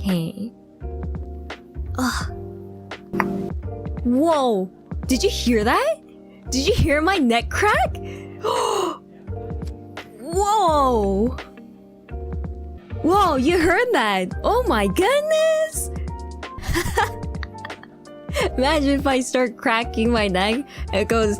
Okay. Ugh. Whoa! Did you hear that? Did you hear my neck crack? Whoa! Whoa, you heard that? Oh my goodness! Imagine if I start cracking my neck, it goes...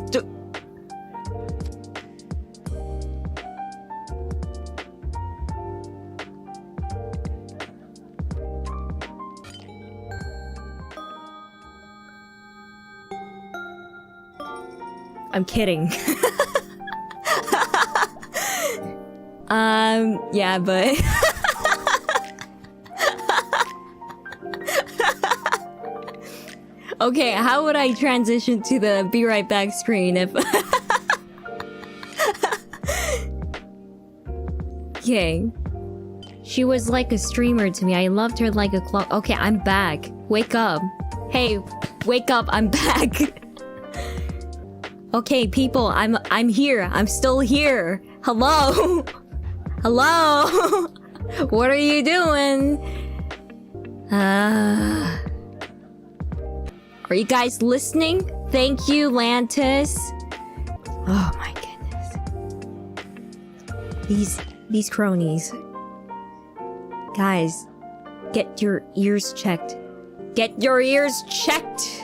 I'm kidding. Yeah, but... Okay, how would I transition to the be right back screen if... Okay. She was like a streamer to me. I loved her like a clock. Okay, I'm back. Wake up. Hey, wake up, I'm back. Okay, people, I'm here. I'm still here. Hello? Hello? What are you doing? Are you guys listening? Thank you, Lantis. Oh my goodness. These cronies. Guys, get your ears checked. Get your ears checked!